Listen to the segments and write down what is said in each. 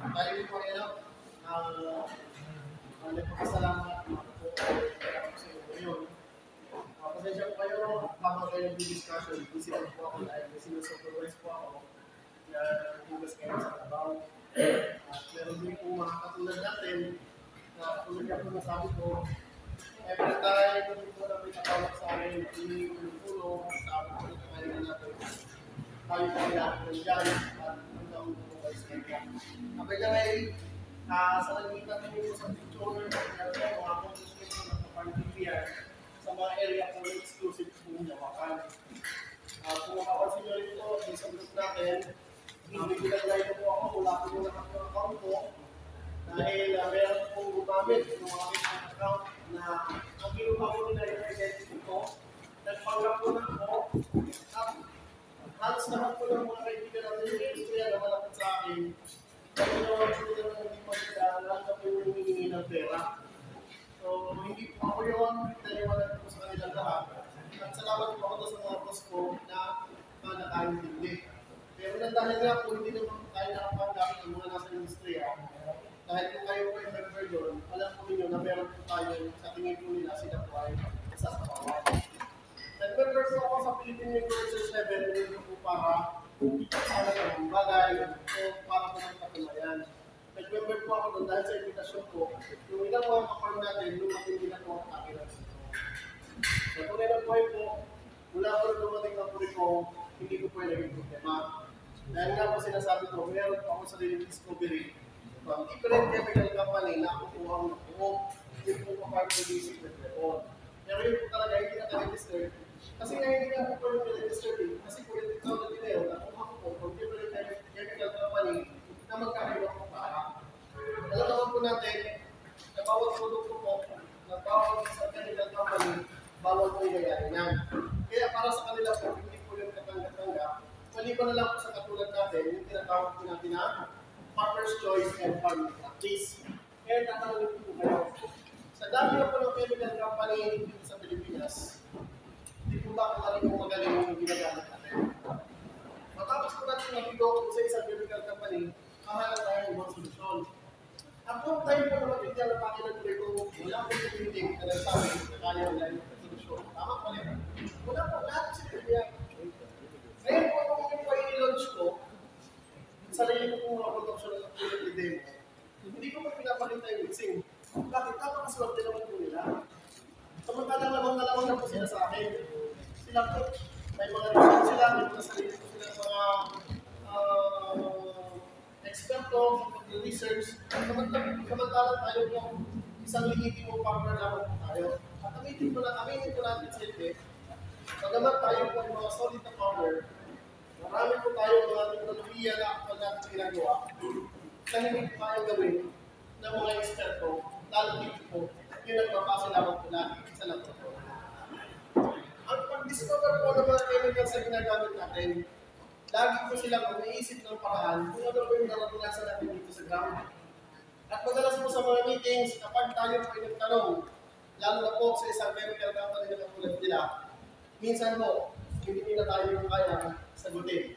Tayo po nagpapasalamat po sa inyo ngayon. Pasensya po kayo, habang kayo nag-discussion, busy po ako dahil sinusupervise po ako na tugas kayo sa trabaho. At meron din po mga katulad natin na tulad niya po nasabi ko, every time po na may katawag sa amin, hindi ko tulong, sabi ko na tayo na natin. Tayo po lahat ng dyan at hanggang po kayo sa kanya. Abay na ngayon, sa nagitan nyo sa picture, meron po mga congressmen po na kapag-PPR sa mga area po na exclusive po Jawakan. Kung makapansin nyo rin po, sa group natin, bibigyan na po ako, wala po yung account ko, dahil meron pong gumamit ng mga account na ang ginawa ko nila yung identity ko, nagpanggap ko na ako, at halos naman po ng mga kaibigan natin yung history na malapit sa akin, kasi naman po nila ng hindi magdaan, lalo na po yung humingi ng pera. So, hindi po ako yun, naliwanag po sa kanilang lahat. At salamat po ako sa mga boss ko na nakakaintindi. Pero dahil nga po, hindi naman tayo nakapanggap ng mga nasa industriya. Dahil kung kayo po yung member doon, alam po ninyo na meron po tayo sa tingin po nila sila po ay isa sa bawat. Nag-member po ako sa Philippine University 7, hindi po para ng bagay o para po ng katunayan. Nag-member po ako doon dahil sa invitasyon ko, yung ilang mga kapag natin, lumating din ako ang akin at ito. Natunay ng buhay po, mula po na lumating ang puri ko, hindi ko po yung naging problema. Dahil nga po sinasabi ko, meron po ako sa discovery from different chemical company na ako po ang nakuha. Yung po kapag releasing ng report. Pero yun po talaga, hindi na register. Kasi nga hindi nga po yung register kasi po yung technology na yun, nakuha ko po from different chemical company na magkakaiba po para. Alam naman po natin, na bawat produkto po, na bawat sa chemical company, bawal po yung nangyari na. Kaya para sa kanila po, hindi po yung katanggap-tanggap, maliban na lang po sa katulad natin, yung tinatawag po natin na farmer's choice and farming practice. Kaya tatanungin po kayo. Sa dami na po ng chemical company dito sa Pilipinas, hindi po ba kung ano magaling yung ginagamit natin? Matapos po natin nabigo sa isang chemical company, kahanap tayo ng ibang solusyon. At kung tayo po naman hindi ang pakilang tuloy kung wala po yung meeting na nagsabi na kaya nila yung solusyon. Tama pa rin. Wala po lahat sila niya. Ngayon po kung yung pa-i-launch ko, sarili ko kung mga production ng activity demo, hindi ko pa pinapakita yung mixing. Bakit? Napakaswerte naman po nila. Samantalang lamang na po sila sa akin. Sila po, may mga research sila, may mga sarili po sila mga eksperto, research. Samantalang tayo po, isang legitimo partner naman po tayo. At aminin po natin sa ito, pagamat tayo po ang mga solid na partner, marami po tayo mga teknolohiya na ako natin ginagawa na hindi po tayo gawin ng mga eksperto, lalo dito po, yung nagpapasa lamang po natin sa laboratory. Ang pag-discover po ng mga chemicals na ginagamit natin, lagi po silang umiisip ng paraan kung ano po yung naranasan natin dito sa ground. At madalas po sa mga meetings, kapag tayo po ay nagtanong, lalo na po sa isang chemical company na katulad nila, minsan po, hindi nila tayo kaya sagutin.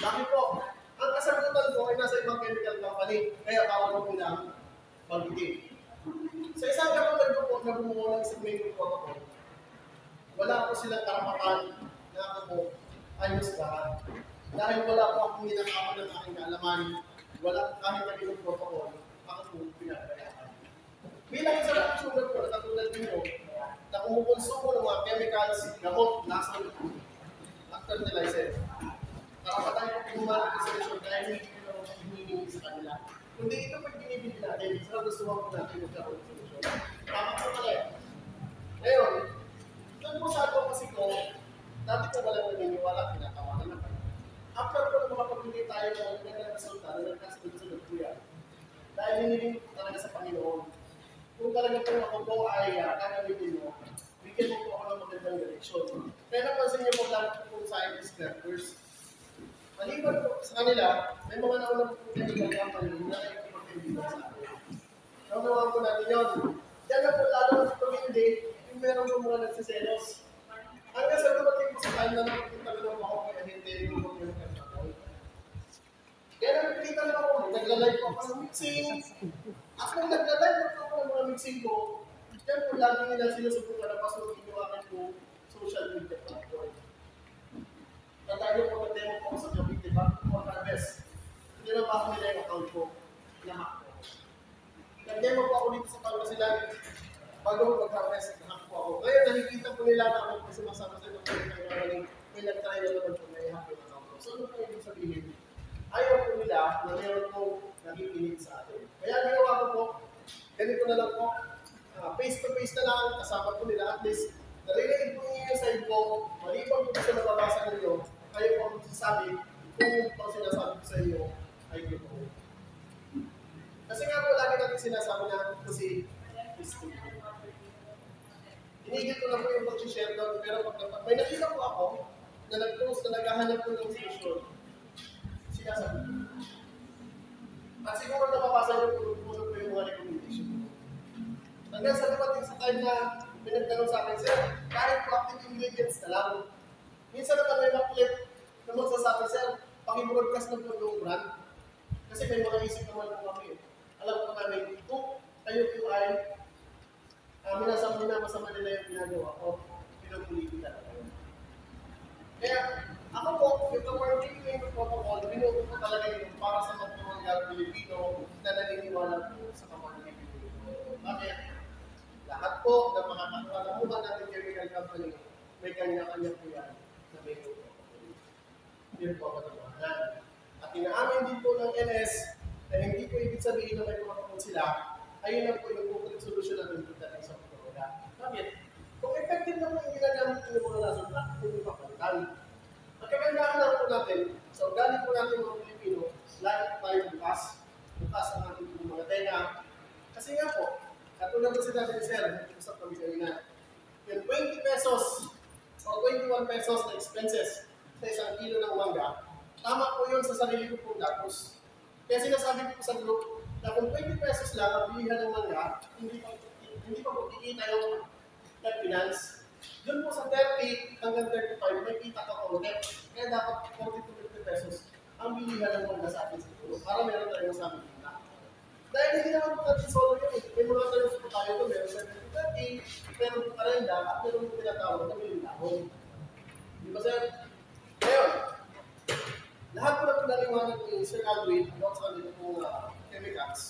Bakit po? Ang kasagutan po ay nasa ibang chemical company, kaya bawal po nilang pag-ibig. Sa isang katulad po na bumuo ng isang main protocol, wala po silang karapatan na ako po ay husgahan. Dahil wala po akong ginagawa ng aking kaalaman, wala kahit na ibang protocol, ako po pinagkayaan. Bilang isa lang sugat po na katulad ninyo, na kumukonsumo ng mga chemicals, gamot, nasa at fertilizer. Karapatan po pumalag sa solusyon dahil hindi ko hinihingi sa kanila. Kundi ito pag binibili natin, sa gusto mo natin magkaroon ng solusyon. Tama po pala. Ngayon, doon po sa advocacy ko, dati ko walang naniniwala, pinatawanan na kayo. After po na makapagpili tayo ng nagkakasulta na nagkasunod-sunod po yan. Dahil hinihingi po talaga sa Panginoon. Kung talaga po ako po ay kakamitin mo, bigyan mo po ako ng magandang direksyon. Kaya napansin niyo po lang po sa scientist networks. Maliban po sa kanila, may mga nauna po po chemical company na nagkakapagpilihan sa akin. Naunawaan po natin yun. Diyan na po lalo na pag hindi, yung meron po mga nagsiselos. Hanggang sa dumating po sa time na nakikita ko ng ako kaya hindi yung mga chemical company. Kaya napilitan ako, naglalaro nag-live po ako ng mixing. At nung nag-live po ako ng mga mixing ko, yan po lagi nila sinusubukan na password ginawa ko social media platform. Tandaan niyo po nag-demo po ako sa Cavite bago po ang harvest. Hindi na ba ako nila yung account ko? Namak ko. Nag-demo po ako dito sa Pangasinan bago ko mag-harvest. Namak po ako. Ngayon, nakikita po nila na ako kasi masama sa mga pinag-araling may nag-try na naman po na i-hack yung account ko. So, ano po yung sabihin? Ayaw po nila na meron po nakikinig sa atin. Kaya ginawa ko po, ganito na lang po, face-to-face na lang, kasama po nila at least, narinig po niyo yung side ko, maliban po sa nababasa ninyo, kayo po ang magsasabi kung ang sinasabi ko sa inyo ay totoo. Kasi nga po, lagi natin sinasabi na kasi history. Hinigil ko na po yung pag-share doon, pero pag may nakita po ako na nag-post na naghahanap po ng solution, sinasabi ko. At siguro napapasa niyo po yung mga recommendation ko. Hanggang sa dumating sa time na pinagtanong sa akin, sir, kahit po active ingredients na lang. Minsan naman may maklit na magsasabi, sir, pakibroadcast ng po yung brand. Kasi may mga isip naman po kami. Alam ko namin, kung kayo po ay minasama nila yung ginagawa ko, pinupulitin na kayo. Kaya, ako po, yung working protocol, binuo ko talaga yun para sa mga Pilipino na naniniwala po sa pamangkin Pilipino. Bakit? Lahat po ng mga kakalamuhan natin chemical company, may kanya-kanya po yan na may protocol. Yun po ang katawanan. At inaamin din po ng NS na hindi po ibig sabihin na may protocol sila, ayun na po yung complete solution natin pagdating sa protocol. Bakit? Kung effective naman yung ginagamit ng mga lason, bakit hindi papalitan? Ang kagandahan lang po natin, sa ugali po natin mga Pilipino, lagi po tayo bukas ang ating mga tenga. Kasi nga po, katulad po sinabi ni Sir, nag-usap kami kanina, yung 20 pesos o 21 pesos na expenses sa isang kilo ng mangga, tama po yun sa sarili ko pong datos. Kaya sinasabi ko po sa group na kung 20 pesos lang ang bilihan ng mangga, hindi pa po kikita yung net finance. Doon po sa 30 hanggang 35, may kita ka konti. Kaya dapat 40 to 50 pesos ang bilihan ng mangga sa atin siguro para meron tayong sabi kita. Dahil hindi naman po natin solo yun eh. May mga tayo po tayo ito, meron 70-30, meron po karenda, at meron po tinatawag na milintahon. Di ba sir? Ngayon, lahat po na po naliwanag ni Sir Aldwin about sa kanila pong chemicals.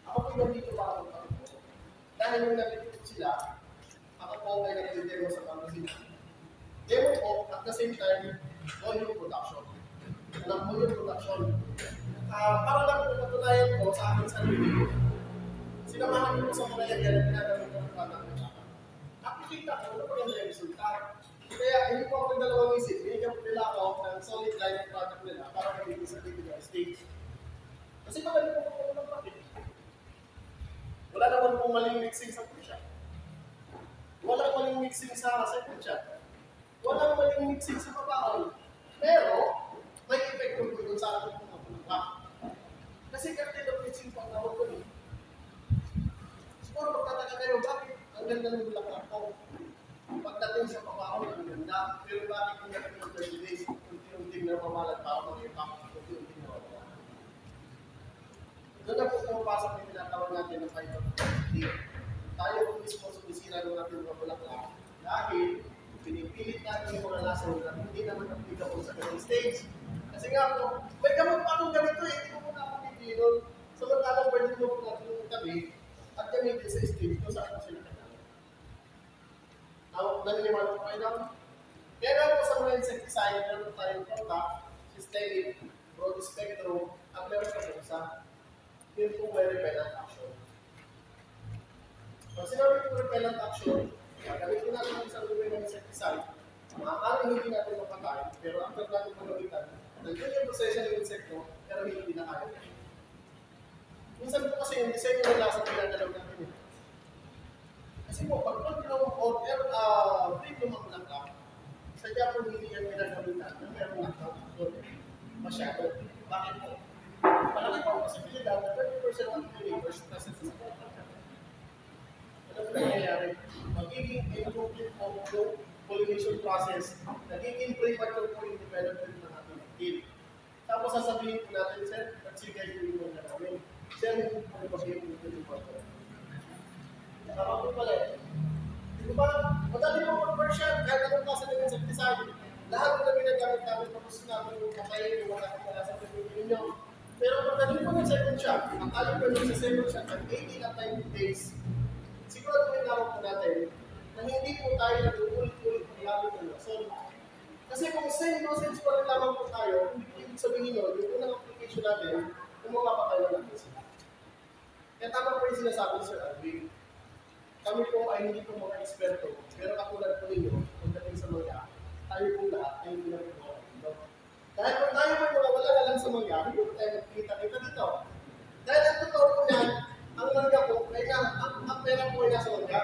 Ako po yung dito pa ako po. Dahil nung nandito sila, ako po ay nag-demo sa Pangasinan. Demo po, at the same time, volume production. Volume production. Para lang po patunayan ko sa aking sarili, sinamahan ko sa mga yan na pinagamit ko ng product nila. Nakikita ko, ano po yung resulta. Kaya hindi po ako ng dalawang isip, binigyan po nila ako ng solid line ng product nila para magiging sa critical stage. Kasi magaling po ko ng profit. Wala naman pong maling mixing sa food shop. Walang maling mixing sa second shop. Walang maling mixing sa papaon. Pero, may epekto po dun sa ating mga pulpa. Kasi cartel of mixing po ang tawag ko eh. Siguro magtataka kayo, bakit ang ganda ng bulaklak ko? Pagdating sa papaon, ang ganda. Pero bakit kung natin ng 30 days, unti-unting na mamalat pa ako, unti-unting na wala. Doon na po pumapasok yung tinatawag natin ng phytoplankton. Tayo po mismo sumisira ng ating mga bulaklak dahil pinipilit natin yung mga lasa na hindi naman applicable sa ganung stage. Kasi nga po, may gamot pa akong ganito eh, hindi ko muna ako pipilon. Samantalang pwede mo po natin yung tabi at gamitin sa stage kung saan ko sila kailangan. Naniniwala ko kayo lang? Kaya nga po sa mga insecticide, meron tayong product, systemic, broad spectrum, at meron ka po sa yun po may repellent action. Pag sinabi po repellent action, gamitin natin ang isang gawin ng insecticide, maaaring hindi natin mapatay, pero after natin pagamitan, nandiyan yung proseso ng insekto, pero hindi na kaya. Minsan po kasi yung design ng lasa pinagalaw natin. Kasi po, pag order premium ang langka, sadya po hindi yan pinagamitan na meron langka masyado. Bakit po? Malaki po ang posibilidad na 30% ng flavors na sa sasakot. Ano po nangyayari? Magiging incomplete po yung pollination process, nagiging premature po yung development ng ating active. Tapos sasabihin po natin, sir, nagsigay yung imo na namin. Sir, hindi po kasi yung imo na tama po pala eh. Di ba? Madali po conversion, kahit anong klase ng insecticide. Lahat po na ginagamit namin, tapos namin yung kakain, yung mga kakala sa pagkakas ninyo. Pero pagdating po ng second shot, ang alam po sa second shot, ang 18 at 90 days, siguro po yung po natin, na hindi po tayo nag-ulit-ulit ng gamit ng lason. Kasi kung same dosage pa rin lamang po tayo, hindi po ibig sabihin nyo, yung unang application natin, gumawa pa tayo ng isa. Kaya tama po yung sinasabi ni Sir Alvin. Kami po ay hindi po mga eksperto, pero katulad po ninyo, pagdating sa mga, tayo po lahat ay hindi na po mga dahil kung tayo po mga wala na lang sa mga, hindi po tayo magkita-kita dito. Dahil ang totoo po niyan, ang mangga po, ay ang pera po ay nasa mangga.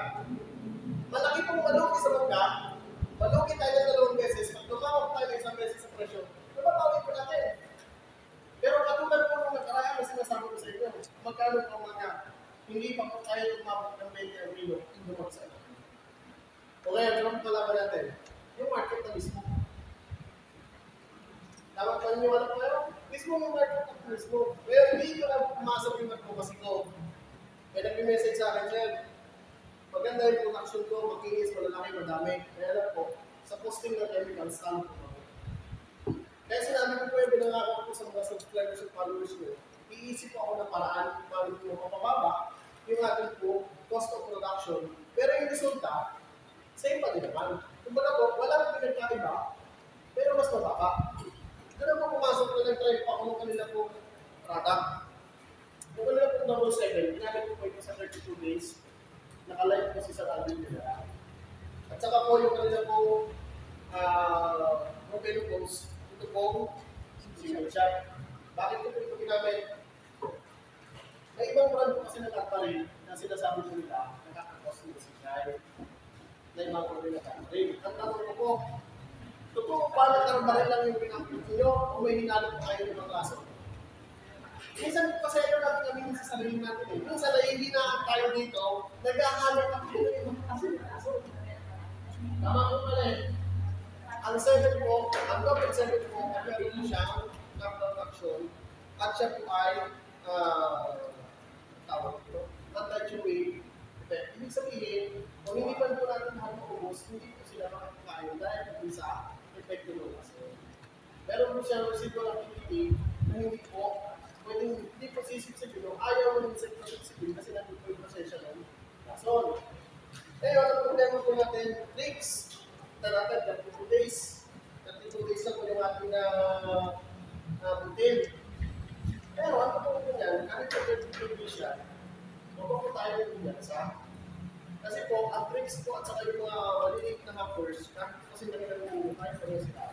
Malaki pong maluki sa mangga, maluki tayo ng 2 beses, pag tumawag tayo ng 1 beses sa presyo, nababawi po natin. Pero katulad po ng nakaraan na sinasabi ko sa inyo, magkano po ang mangga? Hindi pa po tayo tumawag ng 20 ang kilo, lumag sa inyo. Okay, ano po pala ba natin? Yung market na mismo. Tama pa ninyo, wala po kayo? Mismo yung market na mismo. Kaya hindi ko na pumasok yung magpapasi ko. Kaya nag-message sa akin, sir, maganda yung production ko, makinis, malalaki, madami. Kaya lang po, sa posting ng chemicals, tama po ako. Kaya sinabi ko po yung binangako ko sa mga subscribers at followers ko, iisip ako ng paraan paano ko mapapababa yung ating po cost of production. Pero yung resulta, same pa din naman. Kumbaga po, walang pinagkaiba, pero mas mababa. Doon po pumasok na nag-try pa ako ng kanila po product. Yung kanila po number 7, ginagawa ko po ito sa 32 days. Naka-live po si Sir Alvin nila. At saka po yung kanila po Propelo Post, ito po, single shot. Bakit ko po ito ginamit? May ibang brand po kasi nagkakarin na sinasabi ko nila, nakakakos nila si Shai. Na ibang brand na nagkakarin. Ang tanong ko po, totoo ba nagkaroon lang yung pinakit nyo o may hinalo po kayo ng mga kaso? Minsan po kasi ito natin kami sa sarili natin eh. Minsan na hindi na tayo dito, nagkakalit ako ng ibang kaso. Tama po pala eh. Ang 7 po, ang topic 7 po, meron siyang production at siya po ay tawag ito, anti-chewing effect. Ibig sabihin, kung hindi pa po natin lahat maubos, hindi po sila makakakain dahil po sa effect ng laso. Meron po siyang residual activity na hindi po, pwedeng hindi po sisip-sipin o ayaw mo ng sisip-sipin kasi nandun po yung prosesya ng lason. Ngayon, ang problema po natin, tricks. Talaga, 32 days. 32 days na po yung ating butil. Pero ang totoo po yan, kahit po 32 days siya, huwag po tayo ng pinyansa. Kasi po, ang tricks po at saka yung mga maliliit na hackers, kahit kasi nagkaroon tayo pa rin sila.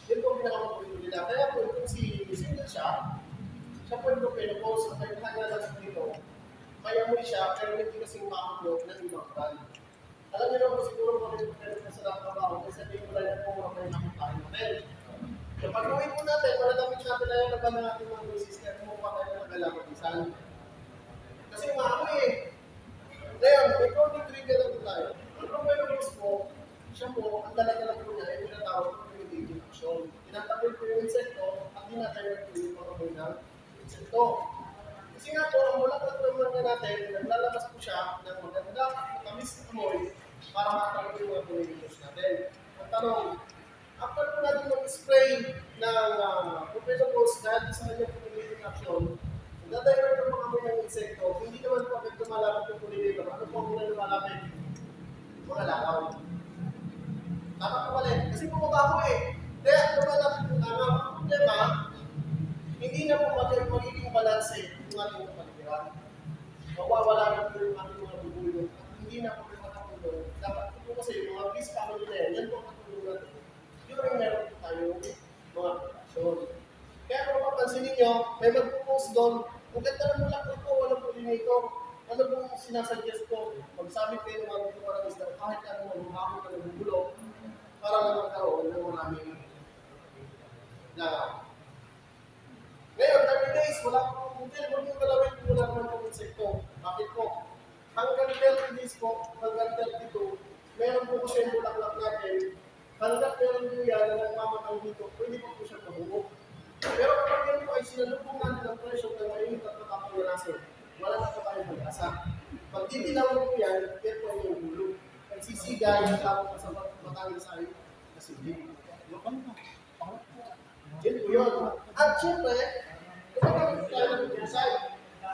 Yun po ang pinakamagulo nila. Kaya po, kung si single siya po yung pinapose at ay nakagalala sa dito, kaya mo siya, pero hindi kasi makakulo ng ibang brand. Alam niyo naman siguro kung ano yung sa trabaho, kasi hindi ko lang po mga nakakain natin. So pag uwi po natin, malalapit natin na yung laban ng ating mga system, kung pa tayo nagalaman isan. Kasi maamoy eh. Ngayon, ikaw yung trigger na po tayo. Ang problema mo, siya po, ang dala-dala po niya, yung tinatawag ko yung dating action. Tinatapil po yung insekto, at tinatawag po yung pakaboy ng insekto. Kasi nga po, ang mula-lat naman natin, naglalabas po siya ng maganda, matamis na amoy, para matawag yung mga pollinators natin. Ang tanong, after po natin mag-spray ng propellers dahil sa kanyang pollinating action, nagdadivert po kami ng insekto, hindi naman po agad lumalapit yung pollinator. Ano po ang muna lumalapit? Mga lakaw. Tama po pala kasi pumabako eh. Kaya lumalapit po tama. Ang problema, hindi na po magiging balanse yung ating kapaligiran. Mawawala na po yung ating mga bubulong. Hindi na po yung makatulong. Dapat po kasi yung mga bees family na yan po ang katulong natin. During meron po tayo mga production. Kaya kung mapansin ninyo, may mag-post doon, kung ganda na mula po walang pollinator, ano pong sinasuggest ko? Magsabi kayo ng mga mga parang isda, kahit ano mag-umako na nagbubulong, para lang magkaroon ng maraming lagaw. Ngayon, 30 days, wala po kong butil, huwag yung galawin kung wala naman pong insekto. Bakit po? Hanggang 30 days po, hanggang 32, meron po kasi yung bulaklak natin, hanggat meron po yan na nagmamatang dito, pwede pa po siya mabuo. Pero kapag yan po ay sinalubong natin ang presyo na mainit at matapangalasin, wala na po tayong pag-asa. Pag titilaw po yan po ay yung gulo. Nagsisigay, tapos sa matangin sa iyo, nasigil. Yan po yun. At syempre, gumagamit tayo ng pag-side.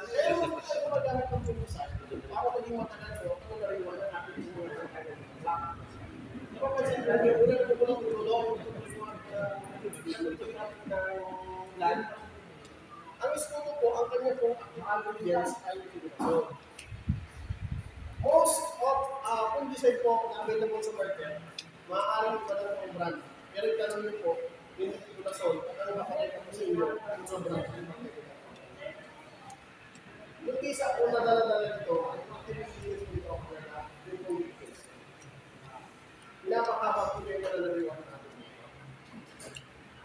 Pero kung tayo gumagamit ng pag-side, para maging matagal po, kung nariwanan natin yung mga pag-side. Napapansin natin, unang tulong land. Ang iskuto po, ang kanya pong ingredients ay ito. Most of fungicide po na available sa market, maaaring pa lang ang brand. Pero itanong niyo po, yung Itulasol, kung ano makareka po sa inyo, ang mga brand. Yung isa po na dala-dala nito, ang activities nito ako na yung fungicides. Pinapakabang po yung dala-dala natin.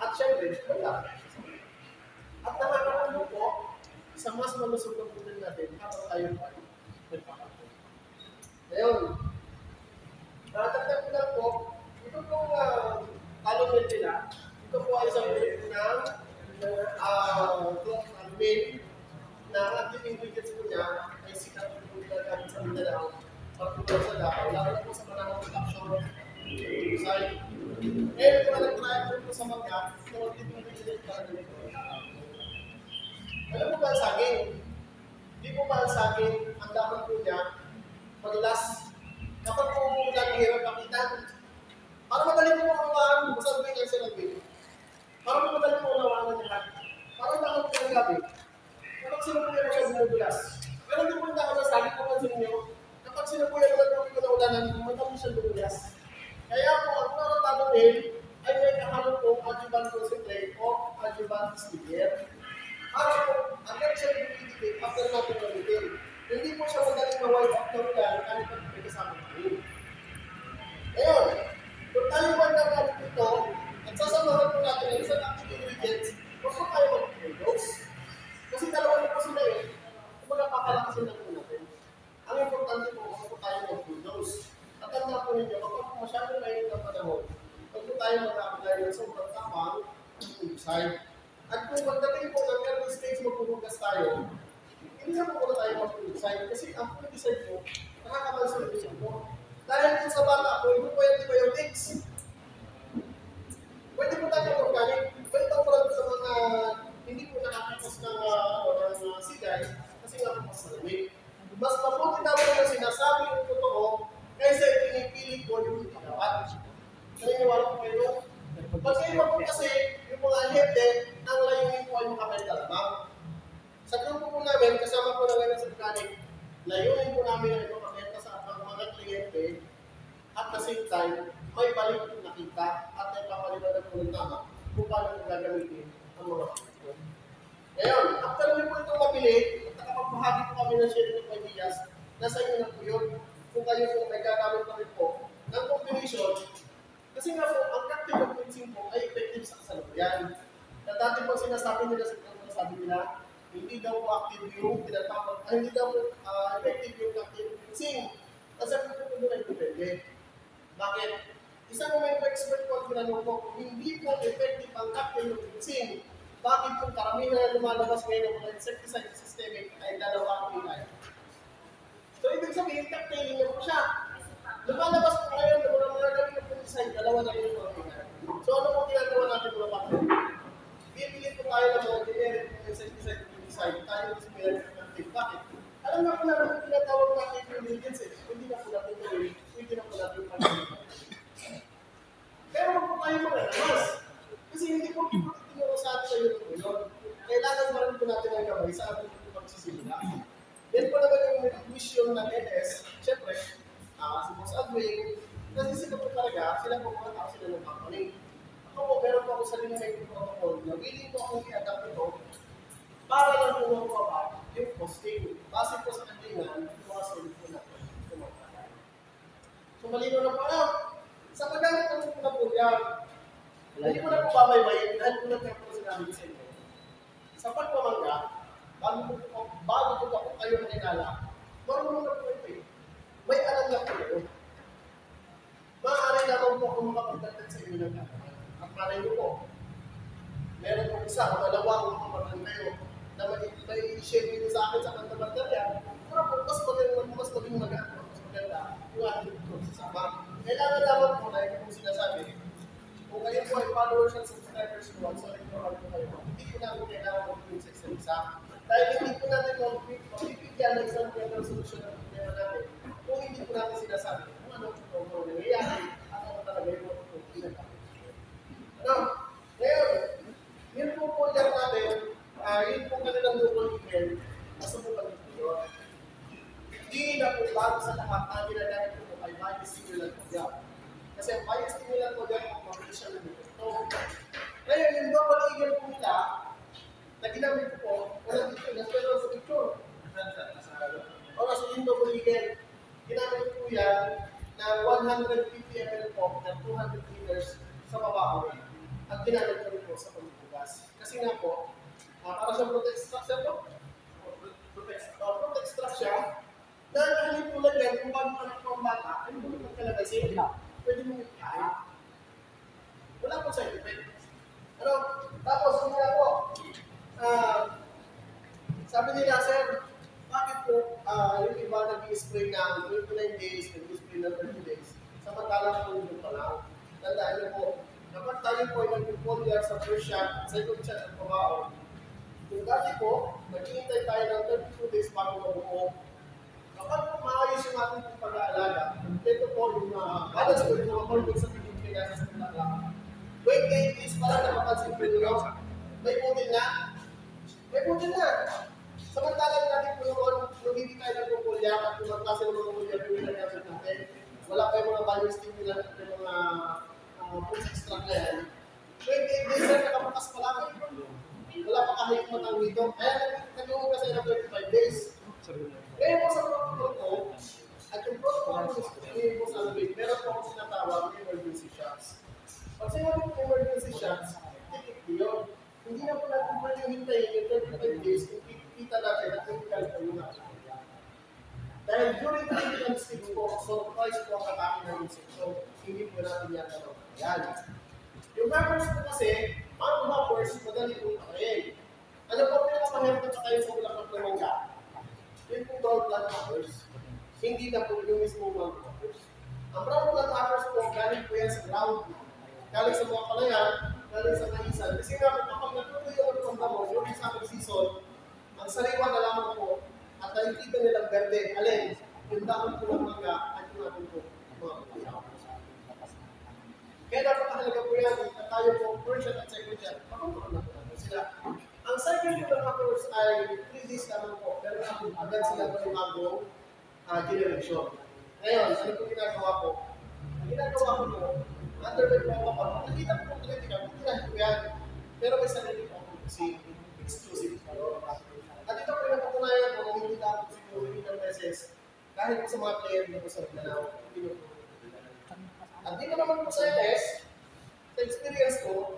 At syempre, wala. At nakakaraman po, sa mas malusog na putin natin, habang tayo pa nagpapakabang. Ngayon, natagdag ko lang po, ito pong talong nila, ito po ay isang ulit ng main na active ingredients po niya ay sikat po nila gamit sa Mindanao, pagpupunta sa Davao, lalo na po sa manang production side. Ngayon po nag-try po sa mga, ito ang active ingredients para ganito. Alam mo ba ang saging? Hindi po ba ang saging, ang dapat po niya, madalas, kapag po naghihirap pakitan, para madali po unawaan, masabi ang sinabi. Para madali po unawaan ng lahat. Para takot po ng gabi. Kapag sinupuyan mo siya bumubulas. Pero hindi po yung takot na saging, kapansin niyo, kapag sinupuyan mo lang po na ulanan, matapos siya bumubulas. Kaya po, ang naratado din, ay may kahalong po adjuvant concentrate o adjuvant sticker. Para po, hanggang siya bumibigay, after natin gamitin. Hindi po siya madaling ma-wipe out ng ulan kahit pa may kasama natin. Ngayon, kung tayo ba nagamit ito, at sasamahan po natin ang isang active ingredients, huwag po tayo mag-dose. Kasi dalawa na po sila kumbaga pakalakasin lang po natin. Ang importante po, huwag po tayo mag-dose. At tanda po ninyo, kapag po masyadong ngayon ng panahon, huwag po tayo mag-apply ng sobrang tapang ng fungicide. At kung pagdating po ng early stage magpupugas tayo, hindi na po muna tayo mag-fungicide kasi ang fungicide po, nakakamansulit po. Dahil din sa bata po, ito po yung antibiotics. Pwede po tayo organic. Pwede po lang sa mga hindi po nakakapos ng sigay kasi nga po mas malamig. Mas mabuti naman na sinasabi yung totoo kaysa ipinipilit po yung hindi dapat. Naniniwala po kayo? Pag kayo po kasi yung mga hete, ang layunin po ay makabenta lamang. Sa grupo po namin, kasama po na ngayon sa mechanic, layunin po namin ang makabenta sa mga kliyente at the same time, may balik po nakita at may papalitan po ng tama kung paano po gagamitin ang mga kapito. Ngayon, after nyo po itong mabili, at nakapagpahagi po kami ng sharing of ideas, nasa inyo na po yun. Kung kayo po may gagamit pa rin po ng combination, kasi nga po, ang captive cleansing po ay effective sa kasalukuyan. Na dati po sinasabi nila sa sabi nila, hindi daw po active yung tinatawag, hindi daw po effective yung captive cleansing. Kasi po po doon ay depende. Bakit? Isang may expert po ang tinanong ko, kung hindi po effective ang captive cleansing, bakit po karamihan na lumalabas ngayon ng mga insecticide systemic ay dalawa ang ilay? So, ibig sabihin, captive niya po siya. Lumalabas po ngayon ng mga galing ng fungicide, dalawa na rin yung mga. So ano po ginagawa natin mga bakit? Bibili po tayo ng mga generic insecticide fungicide, tayo yung similar ng active. Bakit? Alam na po namin yung tinatawag natin yung ingredients hindi na po natin gawin, hindi na po natin pag-ibig. Pero huwag po tayo mag-alamas. Kasi hindi po tinuro sa atin sa yun. Kailangan pa rin po natin ang kamay sa ating pagsisimula. Yan po naman yung mission ng NS, syempre, si Boss Adwin, kasi sila po talaga, sila po mga tao sila ng company. Ako po, meron po ako sa limited protocol na willing po akong i-adapt ito para lang po mababa yung posting. Base po sa kandilan, iwasan po natin kumakain. So, malino na po na. Sa paggamit ng po na po yan, hindi ko na po babaybayin dahil po natin po sinabi sa inyo. Sa pagpamangga, bago po ako kayo nakilala, marunong na po ito may alam na po yun. Maaari naman po kung makapagdagdag sa nyo nagkakaroon. At malay nyo po, meron po isa o dalawa kung kapatid kayo na may-share nyo sa akin sa kanta-bantarya, para po mas maging maganda, mas maganda yung ating pagsasama. Kailangan naman po na yung sinasabi, kung kayo po ay followers and subscribers ko, so nag-promote po kayo, hindi po namin kailangan mag-print sa isang isa. Dahil hindi po natin mapipigyan ng isang resolution ng problema natin kung hindi po natin sinasabi kung ano po nangyayari at ano talaga yung mga pinagkakit. Ano? Ngayon, yun po lang natin, yun po kanilang double email, nasubukan po yun. Hindi na po bago sa lahat ang ginagamit po ay bias stimulant program. Kasi ang bias stimulant program ang mabilis siya ng ito. Ngayon, yung double email po nila, na ginamit ko po, walang dito, nasa sa picture. O nasa yung double email, ginamit ko po yan na 150 ml po na 200 liters sa babaho. At ginamit ko rin po sa pagbubugas. Kasi nga po, para sa protect structure po, protect structure, dahil kahit po lang yan, kung bago anak po ang bata, ay mo naman kalagasin. Pwede mo kain. Wala po side effect. Ano? Tapos, yun nga po, sabi nila, sir, bakit po yung iba nag-i-spray na 29 days, nag-i-spray na 30 days, samantalang po yun pa lang. Tandaan niyo po, dapat tayo po ay nag-follow sa first shot, second shot at pabao. Kung dati po, naghihintay tayo ng 32 days bago mabuo. Kapag po maayos yung ating pag-aalaga, ito po yung balance po yung mga hormones sa pinipili natin sa pinaglaman. 28 days para napapansin po nyo, may putin na. May putin na. Samantalang natin po nung hindi tayo nagpupulya at yung mga klase ng mga pulya yung nagkasal natin, wala pa yung mga biostimulant at yung mga food extract na yan. 28 days na nakapakas pa lang. Wala pa kahit matang dito. Kaya nag-uwi kasi ng 25 days. Kaya po sa protocol ko, at yung protocol ko po sa Albay, meron po akong sinatawag emergency shots. Pag sinabi ko emergency shots, titik yun. Hindi na po natin pwede hintayin yung 35 days kung kita natin at clinical po yung nakakaya. Dahil during the clinical stage po, surprise po ang atake ng insect. So, hindi po natin yan tanong. Yan. Yung buffers po kasi, mga buffers, madali po patayin. Ano po pinakamahirap na patayin sa bulaklak ng mangga? Yung po brown plant buffers. Hindi na po yung mismo mga buffers. Ang brown plant buffers po, galing po yan sa ground. Galing sa mga palayan, galing sa maisan. Kasi nga po, kapag natuloy yung pagpamba mo, yung summer season, ang sariwa na lamang po, at nakikita nilang berde, alin, yung dahon po ng mangga, at yung natin po, mga palayan. Kaya napakahalaga po yan, at tayo po, first shot at second shot, makamuha na po natin sila. Ang cycle po ng apples ay 3 days lamang po, pero agad sila po yung bagong generation. Ngayon, ano po ginagawa ko? Ang ginagawa ko po, under the law of nakita ko po critical, hindi ko yan. Pero may sarili po kasi exclusive po. At ito po yung napatunayan ko, kung hindi natin siguro ilang beses, kahit po sa mga player dito sa Mindanao, at dito naman po sa LS, sa experience ko,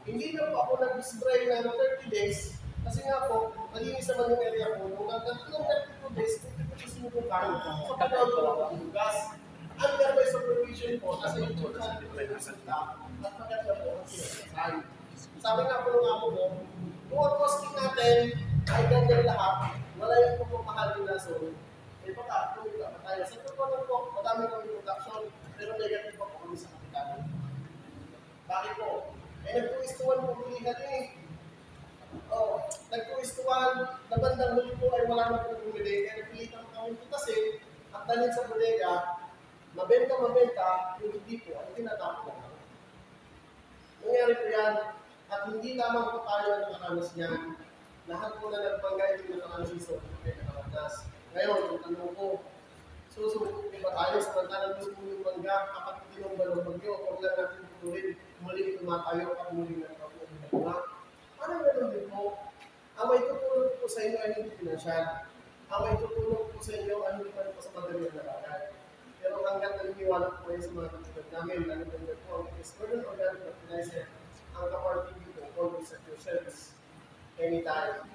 hindi na po ako nag-spray na 30 days, kasi nga po, malinis naman yung area ko, nung nagtatulong 32 days, hindi ko sinubukan, so pagkawag ko ako ang gas. Under my supervision po, kasi yung po sa ating resulta, at maganda po ang sinasasay. Sabi nga po ng amo mo, kung ang costing natin ay ganyan lahat, wala yung pagmamahal yung lason, eh baka, kung ito pa tayo. Sa totoo po, madami kami production, pero negative pa po kami sa kapital. Bakit po? Eh, nag-2:1 po bilihan eh. Nag-2:1, na bandang huli po ay wala na po bumili, kaya nagpilitan kami putasin, at dalhin sa bodega, mabenta, yung hindi po, ay tinatapos na. Nangyari po yan, at hindi lamang po tayo ang nakaranas niyan. Lahat po na nagbanggay yung nakaranas yung sobrang nakaranas. Ngayon, kung tanong ko, susunod ba tayo sa mantalang gusto yung mangga kapag tinong ng bagyo, huwag lang natin tutuloy, muling tumatayo at muling nagpapunin. Ano gano'n din po? Ang may tutulong po sa inyo ay hindi pinansyal. Ang may tutulong po sa inyo ay hindi pa po sa madali na bagay. Pero hanggang naniniwala po kayo sa mga kapitid namin, lalo na po ang external organic fertilizer, ang kaparting dito, always at your service. Anytime.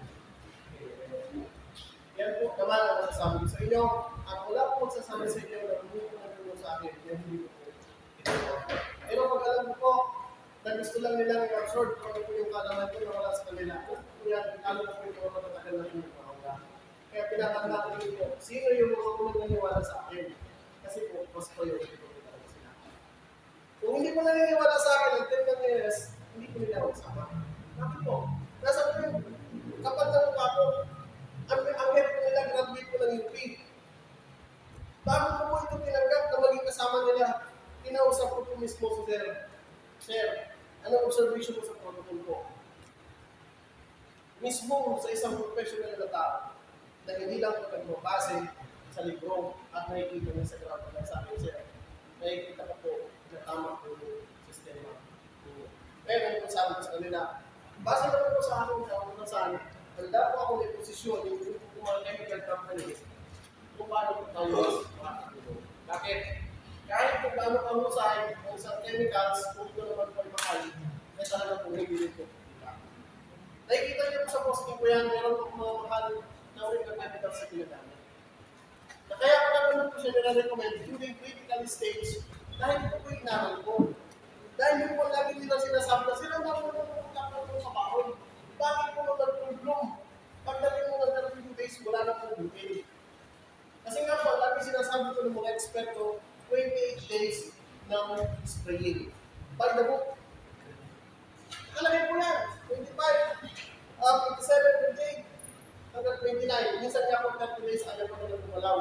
Yan po naman ang masasabi ko sa inyo. At wala po magsasabi sa inyo na hindi po nagulong sa akin, yan hindi po. Pero alam ko po, na gusto lang nilang i-absorb kung ano po yung kalaman ko na wala sa kanila. Kaya, lalo na po yung mga matatagal na pinagpapagawa. Kaya pinatanda ko dito, sino yung mga unang naniwala sa akin? Kasi po, mas po yun. Kung hindi ko naniniwala sa akin, ang 10 ng years, hindi ko nila ako sama. Bakit po? Nasa po yung kapag nakuha ko, ang hirap ko nila, graduate ko ng UP. Bago ko po ito tinanggap na maging kasama nila, kinausap ko po mismo si Sir. Sir, anong observation mo sa protocol ko? Mismo sa isang professional na tao, na hindi lang po nagbabase sa libro at nakikita niya sa ground na sa akin, Sir, nakikita ko po na tama po yung sistema. Pero kung sabi ko sa kanila, base naman po sa akin kung saan, handa po ako ng posisyon yung mga chemical company kung paano po tayo makakatuloy. Bakit? Kahit kung paano kahusay ang isang chemicals, kung ito naman po ay mahal, ay talaga po hindi ito. Nakikita niyo po sa posting ko yan, meron po mga mahal na ulit na chemicals sa pinagamit. Na kaya ko na po siya nila-recommend during critical stage dahil ito po yung inaral ko. Dahil yung po lagi nila sinasabi na sila na po ng kapahon. Bakit po mag-bloom? Pagdating mo ng 32 days, wala na po bukil. Kasi nga po, lagi sinasabi ko ng mga eksperto, 28 days ng spraying. By the book. Nakalagay po yan. 25, 27, 28, hanggang 29. Minsan nga po 30 days, ayaw po na gumalaw.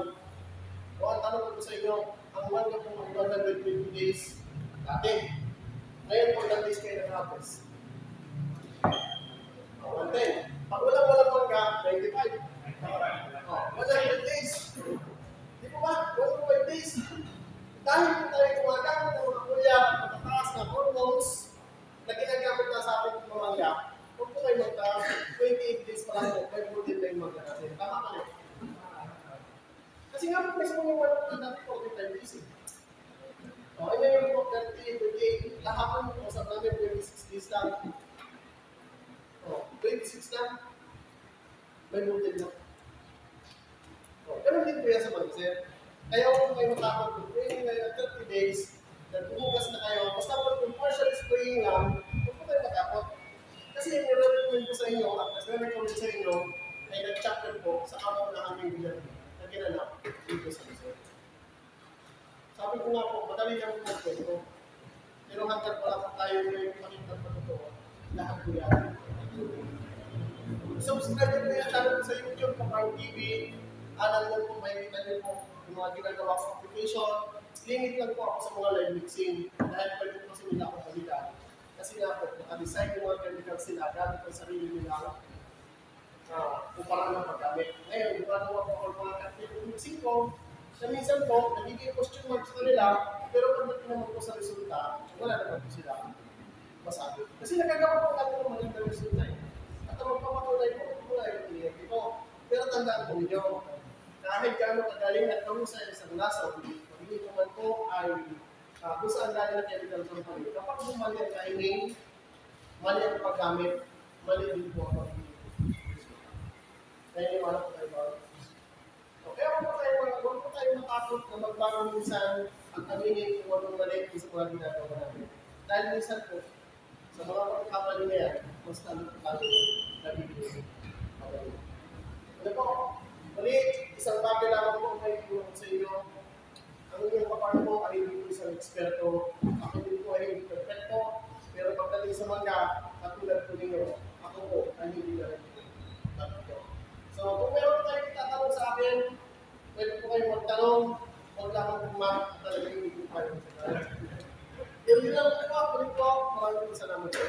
O ang tanong ko sa inyo, ang one na po 120 days, dati. Ngayon po, ilang days kayo nag-harvest? 110. Pag walang mangga, 25. 100 days. Di po ba? 105 days. Dahil po tayo gumagamit ng mga kulya, matataas na hormones, na ginagamit na sa ating pamangga, huwag po kayo magka 28 days pa lang po, may protein na yung mangga natin. Tama ka na. Kasi nga po, mismo yung mga natin 45 days eh. O, ayun yung po, 30, 28, lahapan mo sa namin 26 days lang. O, 26 lang, may protein na. Ganun din po yan sa mindset. Kaya kung kayo matakot kung 30 days, nagbubugas na kayo, basta kung partial spraying lang, huwag po kayo matakot. Kasi yung nire-recommend ko sa inyo, at nire-recommend sa inyo, ay nag-chapter po sa kamang na aming bilan na ginanap dito sa Luzon. Sabi ko nga po, madali lang po ito. Pero hanggang wala pa tayo yung makikita pa totoo, lahat po yan. Subscribe nyo yung channel ko sa YouTube, Kapang TV. Alam mo po, may kita nyo po yung mga ginagawa sa application. Limit lang po ako sa mga live mixing dahil pwede po kasi nila akong balikan. Kasi nga po, naka-design yung mga chemicals sila gamit ang sarili nila kung parang ng paggamit. Ngayon, ginagawa po ako mga live mixing ko na minsan po, nagiging question mark sa kanila, pero pagdating naman po sa resulta, wala naman po sila masabi. Kasi nagagawa po natin ng magandang resulta eh. At ang magpapatunay po, wala yung kliyente ko. Pero tandaan po ninyo, kahit gano'ng kagaling at kahusay sa isang lasaw, hindi naman po ay kung saan galing na chemical company. Kapag bumali ang timing, mali ang paggamit, mali din po ang paggamit. Kaya yung alam po tayo ba? Okay, huwag po tayo matakot na magbago minsan ang aminin kung anong mali sa mga ginagawa namin. Dahil minsan po, sa mga pagkakamali na yan, mas tayo nabibigay. Ano po? Muli, isang bagay lang po may tulong sa inyo. Ang inyong kapar po ay hindi po isang eksperto. Ako din po ay hindi perfecto. Pero pagdating sa mangga, katulad po ninyo, ako po ay hindi na rin perfecto. So, kung meron tayong tatanong sa akin, pwede po kayong magtanong. Huwag lang ang pumak, talaga hindi po kayo sa kanya. Yun lang po, maraming salamat po.